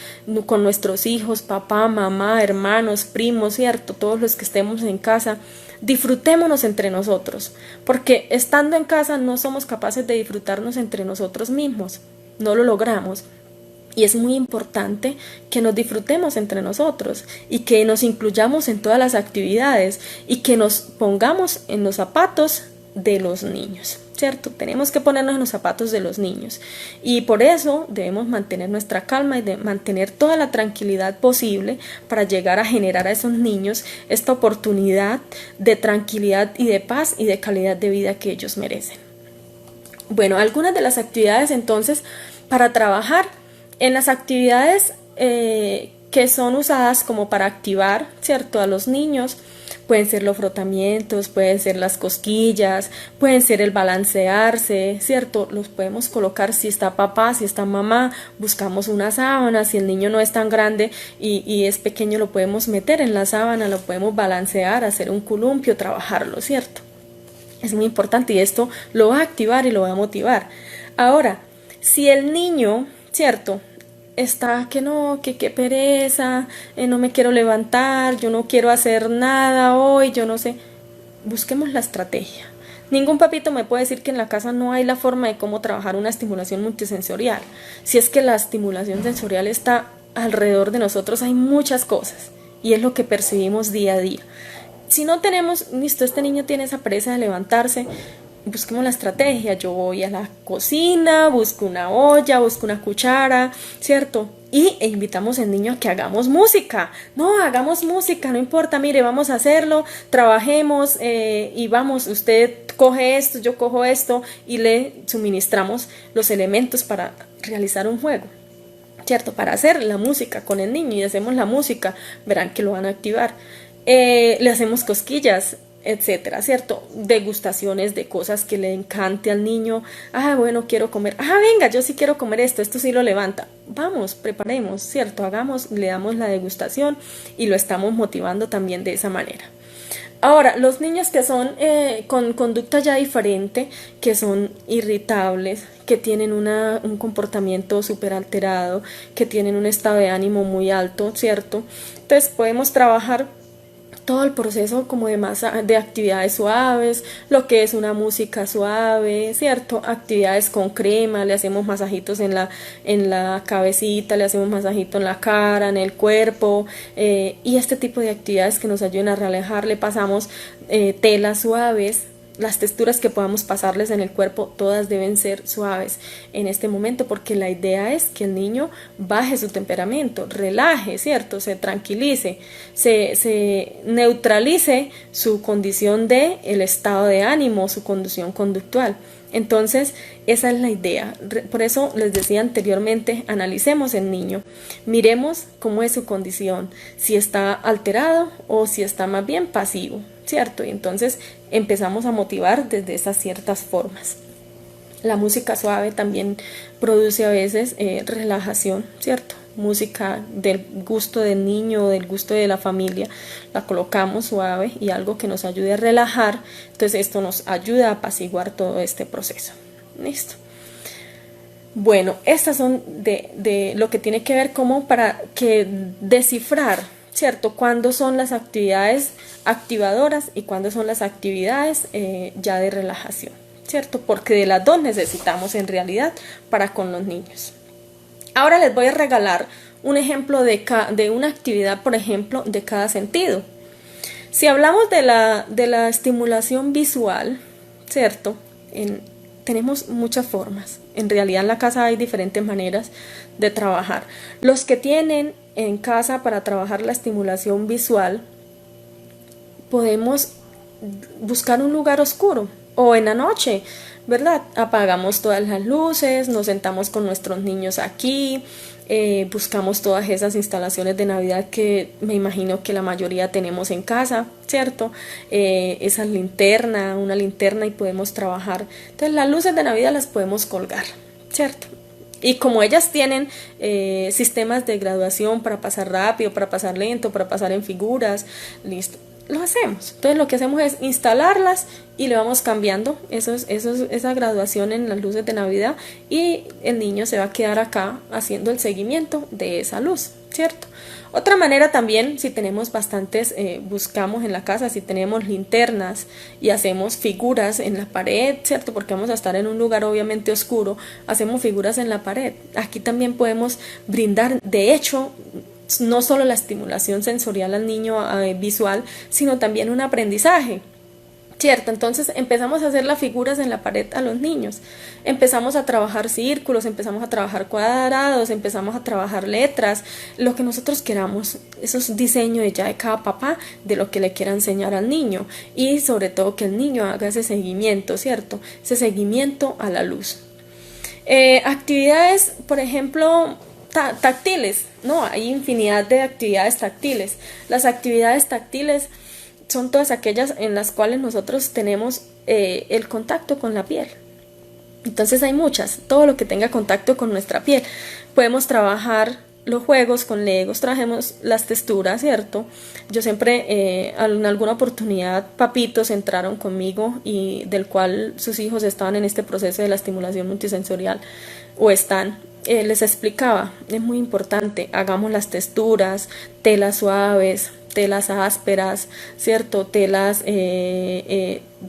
con nuestros hijos, papá, mamá, hermanos, primos, ¿cierto? Todos los que estemos en casa. Disfrutémonos entre nosotros, porque estando en casa no somos capaces de disfrutarnos entre nosotros mismos, no lo logramos. Y es muy importante que nos disfrutemos entre nosotros y que nos incluyamos en todas las actividades y que nos pongamos en los zapatos de los niños, ¿cierto? Tenemos que ponernos en los zapatos de los niños y por eso debemos mantener nuestra calma y de mantener toda la tranquilidad posible para llegar a generar a esos niños esta oportunidad de tranquilidad y de paz y de calidad de vida que ellos merecen. Bueno, algunas de las actividades entonces para trabajar en las actividades que son usadas como para activar, ¿cierto?, a los niños. Pueden ser los frotamientos, pueden ser las cosquillas, pueden ser el balancearse, ¿cierto? Los podemos colocar si está papá, si está mamá, buscamos una sábana, si el niño no es tan grande y es pequeño lo podemos meter en la sábana, lo podemos balancear, hacer un columpio, trabajarlo, ¿cierto? Es muy importante y esto lo va a activar y lo va a motivar. Ahora, si el niño, ¿cierto?, está que no, que qué pereza, no me quiero levantar, yo no quiero hacer nada hoy, yo no sé, busquemos la estrategia. Ningún papito me puede decir que en la casa no hay la forma de cómo trabajar una estimulación multisensorial. Si es que la estimulación sensorial está alrededor de nosotros, hay muchas cosas y es lo que percibimos día a día. Si no tenemos, listo, este niño tiene esa pereza de levantarse, busquemos la estrategia. Yo voy a la cocina, busco una olla, busco una cuchara, ¿cierto? E invitamos al niño a que hagamos música. No, hagamos música, no importa, mire, vamos a hacerlo, trabajemos y vamos, usted coge esto, yo cojo esto y le suministramos los elementos para realizar un juego, ¿cierto? Para hacer la música con el niño y hacemos la música, verán que lo van a activar. Le hacemos cosquillas, etcétera, ¿cierto? Degustaciones de cosas que le encante al niño. Bueno, quiero comer. Venga, yo sí quiero comer esto sí lo levanta. Vamos, preparemos, ¿cierto? Hagamos, le damos la degustación y lo estamos motivando también de esa manera. Ahora, los niños que son con conducta ya diferente, que son irritables, que tienen un comportamiento súper alterado, que tienen un estado de ánimo muy alto, ¿cierto? Entonces podemos trabajar todo el proceso como de actividades suaves, lo que es una música suave, ¿cierto? Actividades con crema, le hacemos masajitos en la cabecita, le hacemos masajito en la cara, en el cuerpo, y este tipo de actividades que nos ayuden a relajar. Le pasamos telas suaves. Las texturas que podamos pasarles en el cuerpo, todas deben ser suaves en este momento, porque la idea es que el niño baje su temperamento, relaje, ¿cierto? Se tranquilice, se neutralice su condición de el estado de ánimo, su condición conductual. Entonces, esa es la idea. Por eso les decía anteriormente, analicemos el niño, miremos cómo es su condición, si está alterado o si está más bien pasivo, ¿cierto? Y entonces empezamos a motivar desde esas ciertas formas. La música suave también produce a veces relajación, ¿cierto? Música del gusto del niño, del gusto de la familia, la colocamos suave y algo que nos ayude a relajar. Entonces esto nos ayuda a apaciguar todo este proceso. Listo. Bueno, estas son de lo que tiene que ver como para que descifrar, ¿cierto? Cuándo son las actividades activadoras y cuándo son las actividades ya de relajación, ¿cierto? Porque de las dos necesitamos en realidad para con los niños. Ahora les voy a regalar un ejemplo de una actividad, por ejemplo, de cada sentido. Si hablamos de la estimulación visual, ¿cierto? Tenemos muchas formas. En realidad en la casa hay diferentes maneras de trabajar. Los que tienen en casa para trabajar la estimulación visual, podemos buscar un lugar oscuro o en la noche, ¿verdad? Apagamos todas las luces, nos sentamos con nuestros niños aquí, buscamos todas esas instalaciones de Navidad que me imagino que la mayoría tenemos en casa, ¿cierto? Esa linterna, una linterna y podemos trabajar. Entonces las luces de Navidad las podemos colgar, ¿cierto? Y como ellas tienen sistemas de graduación para pasar rápido, para pasar lento, para pasar en figuras, listo, lo hacemos. Entonces lo que hacemos es instalarlas y le vamos cambiando esa graduación en las luces de Navidad y el niño se va a quedar acá haciendo el seguimiento de esa luz, ¿cierto? Otra manera también, si tenemos bastantes, buscamos en la casa, si tenemos linternas y hacemos figuras en la pared, ¿cierto? Porque vamos a estar en un lugar obviamente oscuro, hacemos figuras en la pared. Aquí también podemos brindar, de hecho, no solo la estimulación sensorial al niño visual, sino también un aprendizaje, ¿cierto? Entonces empezamos a hacer las figuras en la pared a los niños, empezamos a trabajar círculos, empezamos a trabajar cuadrados, empezamos a trabajar letras, lo que nosotros queramos. Eso es diseño de ya de cada papá, de lo que le quiera enseñar al niño y sobre todo que el niño haga ese seguimiento, ¿cierto? Ese seguimiento a la luz. Actividades, por ejemplo, táctiles, no, hay infinidad de actividades táctiles. Las actividades táctiles son todas aquellas en las cuales nosotros tenemos el contacto con la piel. Entonces hay muchas, todo lo que tenga contacto con nuestra piel. Podemos trabajar los juegos con legos, trajemos las texturas, ¿cierto? Yo siempre, en alguna oportunidad, papitos entraron conmigo y del cual sus hijos estaban en este proceso de la estimulación multisensorial o están. Les explicaba, es muy importante, hagamos las texturas, telas suaves, telas ásperas, ¿cierto? Telas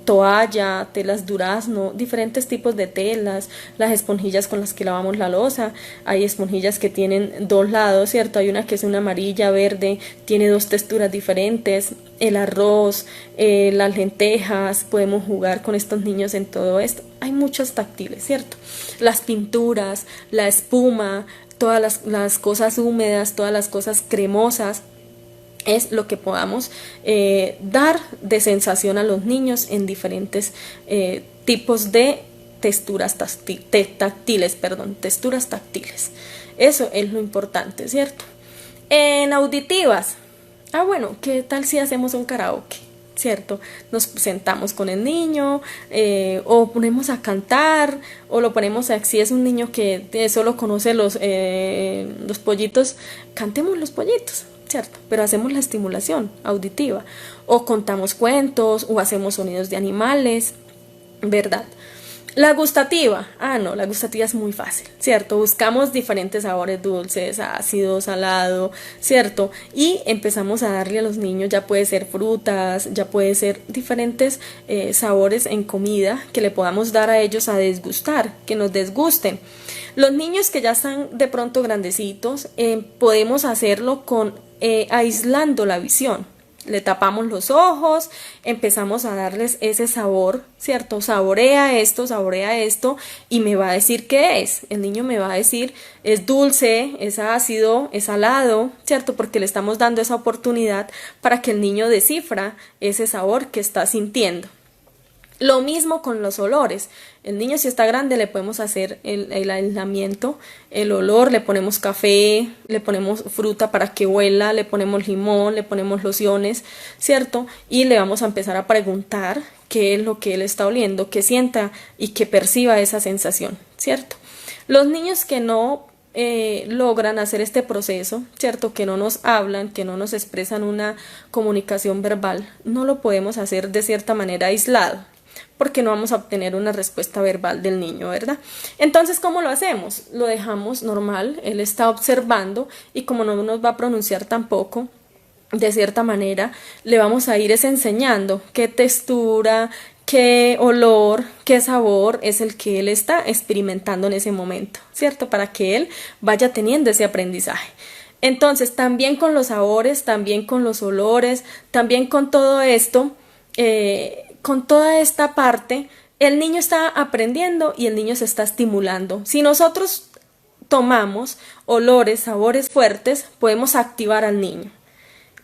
toalla, telas durazno, diferentes tipos de telas, las esponjillas con las que lavamos la loza. Hay esponjillas que tienen dos lados, ¿cierto? Hay una que es una amarilla, verde, tiene dos texturas diferentes, el arroz, las lentejas, podemos jugar con estos niños en todo esto. Hay muchos táctiles, ¿cierto? Las pinturas, la espuma, todas las cosas húmedas, todas las cosas cremosas, es lo que podamos dar de sensación a los niños en diferentes tipos de texturas texturas táctiles. Eso es lo importante, ¿cierto? En auditivas, bueno, ¿qué tal si hacemos un karaoke? ¿Cierto? Nos sentamos con el niño o ponemos a cantar o lo ponemos a, si es un niño que solo conoce los pollitos, cantemos los pollitos, ¿cierto? Pero hacemos la estimulación auditiva o contamos cuentos o hacemos sonidos de animales, ¿verdad? La gustativa, no, la gustativa es muy fácil, ¿cierto? Buscamos diferentes sabores dulces, ácido, salado, ¿cierto? Y empezamos a darle a los niños, ya puede ser frutas, ya puede ser diferentes sabores en comida que le podamos dar a ellos a desgustar, que nos desgusten. Los niños que ya están de pronto grandecitos, podemos hacerlo con aislando la visión. Le tapamos los ojos, empezamos a darles ese sabor, ¿cierto? Saborea esto y me va a decir qué es. El niño me va a decir es dulce, es ácido, es salado, ¿cierto? Porque le estamos dando esa oportunidad para que el niño descifra ese sabor que está sintiendo. Lo mismo con los olores. El niño, si está grande, le podemos hacer el aislamiento, el olor, le ponemos café, le ponemos fruta para que huela, le ponemos limón, le ponemos lociones, ¿cierto? Y le vamos a empezar a preguntar qué es lo que él está oliendo, que sienta y que perciba esa sensación, ¿cierto? Los niños que no logran hacer este proceso, ¿cierto? Que no nos hablan, que no nos expresan una comunicación verbal, no lo podemos hacer de cierta manera aislado, porque no vamos a obtener una respuesta verbal del niño, ¿verdad? Entonces, ¿cómo lo hacemos? Lo dejamos normal, él está observando y como no nos va a pronunciar tampoco, de cierta manera, le vamos a ir enseñando qué textura, qué olor, qué sabor es el que él está experimentando en ese momento, ¿cierto? Para que él vaya teniendo ese aprendizaje. Entonces, también con los sabores, también con los olores, también con todo esto, con toda esta parte, el niño está aprendiendo y el niño se está estimulando. Si nosotros tomamos olores, sabores fuertes, podemos activar al niño.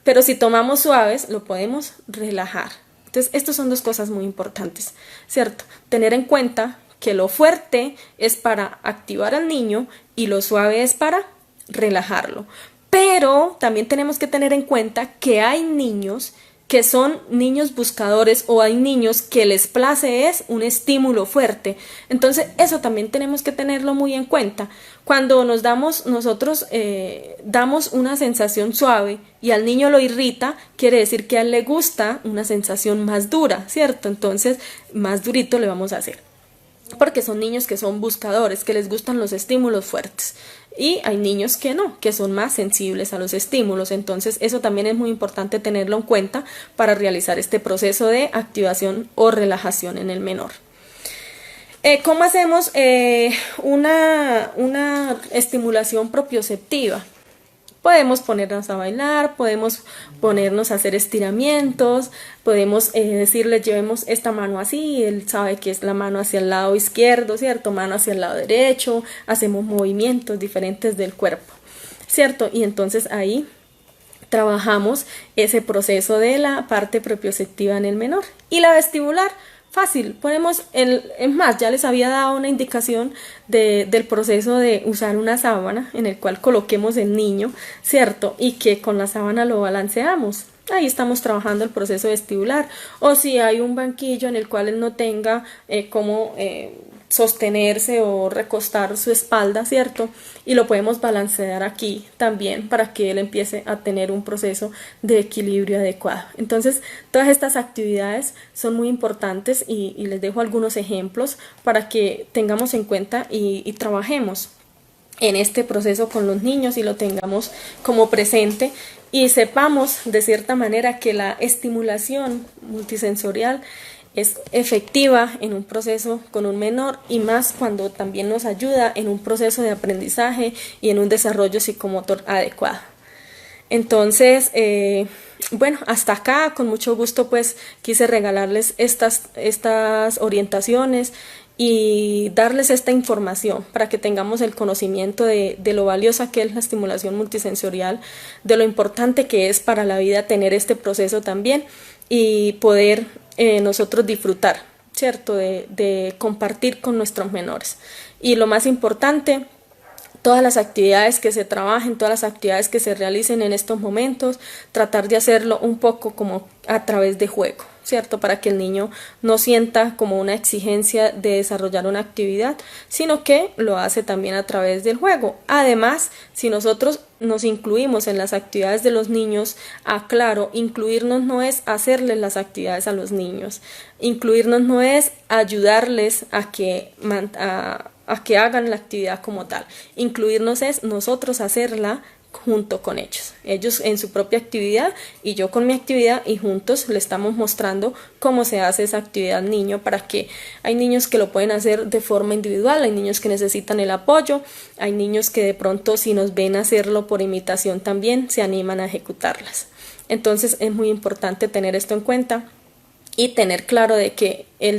Pero si tomamos suaves, lo podemos relajar. Entonces, estas son dos cosas muy importantes, ¿cierto? Tener en cuenta que lo fuerte es para activar al niño y lo suave es para relajarlo. Pero también tenemos que tener en cuenta que hay niños que son niños buscadores o hay niños que les place es un estímulo fuerte. Entonces eso también tenemos que tenerlo muy en cuenta. Cuando nosotros damos una sensación suave y al niño lo irrita, quiere decir que a él le gusta una sensación más dura, ¿cierto? Entonces más durito le vamos a hacer. Porque son niños que son buscadores, que les gustan los estímulos fuertes. Y hay niños que no, que son más sensibles a los estímulos. Entonces eso también es muy importante tenerlo en cuenta para realizar este proceso de activación o relajación en el menor. ¿Cómo hacemos una estimulación propioceptiva? Podemos ponernos a bailar, podemos ponernos a hacer estiramientos, podemos decirle llevemos esta mano así, él sabe que es la mano hacia el lado izquierdo, ¿cierto? Mano hacia el lado derecho, hacemos movimientos diferentes del cuerpo, ¿cierto? Y entonces ahí trabajamos ese proceso de la parte propioceptiva en el menor. Y la vestibular, fácil, es más, ya les había dado una indicación del proceso de usar una sábana en el cual coloquemos el niño, ¿cierto? Y que con la sábana lo balanceamos. Ahí estamos trabajando el proceso vestibular. O si hay un banquillo en el cual él no tenga cómo sostenerse o recostar su espalda, ¿cierto? Y lo podemos balancear aquí también para que él empiece a tener un proceso de equilibrio adecuado. Entonces, todas estas actividades son muy importantes y les dejo algunos ejemplos para que tengamos en cuenta y trabajemos en este proceso con los niños y lo tengamos como presente y sepamos de cierta manera que la estimulación multisensorial es efectiva en un proceso con un menor y más cuando también nos ayuda en un proceso de aprendizaje y en un desarrollo psicomotor adecuado. Entonces, bueno, hasta acá con mucho gusto pues quise regalarles estas orientaciones y darles esta información para que tengamos el conocimiento de lo valiosa que es la estimulación multisensorial, de lo importante que es para la vida tener este proceso también y poder nosotros disfrutar, ¿cierto? De compartir con nuestros menores. Y lo más importante, todas las actividades que se trabajen, todas las actividades que se realicen en estos momentos, tratar de hacerlo un poco como a través de juego. ¿cierto? Para que el niño no sienta como una exigencia de desarrollar una actividad, sino que lo hace también a través del juego. Además, si nosotros nos incluimos en las actividades de los niños, aclaro, incluirnos no es hacerles las actividades a los niños, incluirnos no es ayudarles a que hagan la actividad como tal, incluirnos es nosotros hacerla junto con ellos en su propia actividad y yo con mi actividad, y juntos le estamos mostrando cómo se hace esa actividad al niño, para que hay niños que lo pueden hacer de forma individual, hay niños que necesitan el apoyo, hay niños que de pronto si nos ven hacerlo por imitación también se animan a ejecutarlas. Entonces es muy importante tener esto en cuenta y tener claro de que en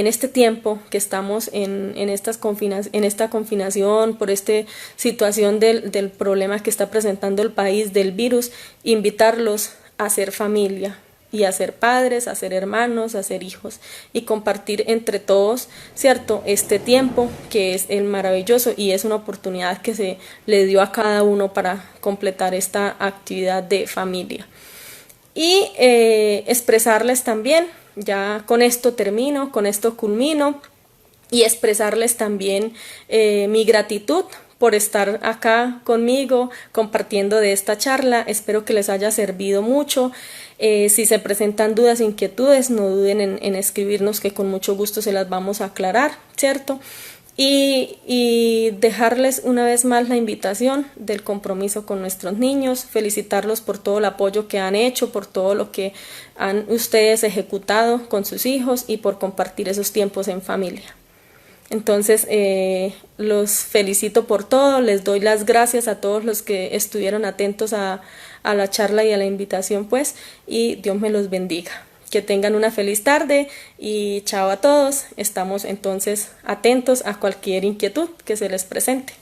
este tiempo que estamos en esta confinación, por esta situación del problema que está presentando el país, del virus, invitarlos a ser familia y a ser padres, a ser hermanos, a ser hijos y compartir entre todos, ¿cierto? Este tiempo que es el maravilloso y es una oportunidad que se le dio a cada uno para completar esta actividad de familia. Y expresarles también, ya con esto termino, con esto culmino, y expresarles también mi gratitud por estar acá conmigo compartiendo de esta charla. Espero que les haya servido mucho. Si se presentan dudas e inquietudes, no duden en escribirnos, que con mucho gusto se las vamos a aclarar, ¿cierto? Y dejarles una vez más la invitación del compromiso con nuestros niños, felicitarlos por todo el apoyo que han hecho, por todo lo que han ustedes ejecutado con sus hijos y por compartir esos tiempos en familia. Entonces los felicito por todo, les doy las gracias a todos los que estuvieron atentos a la charla y a la invitación, pues, y Dios me los bendiga. Que tengan una feliz tarde y chao a todos. Estamos entonces atentos a cualquier inquietud que se les presente.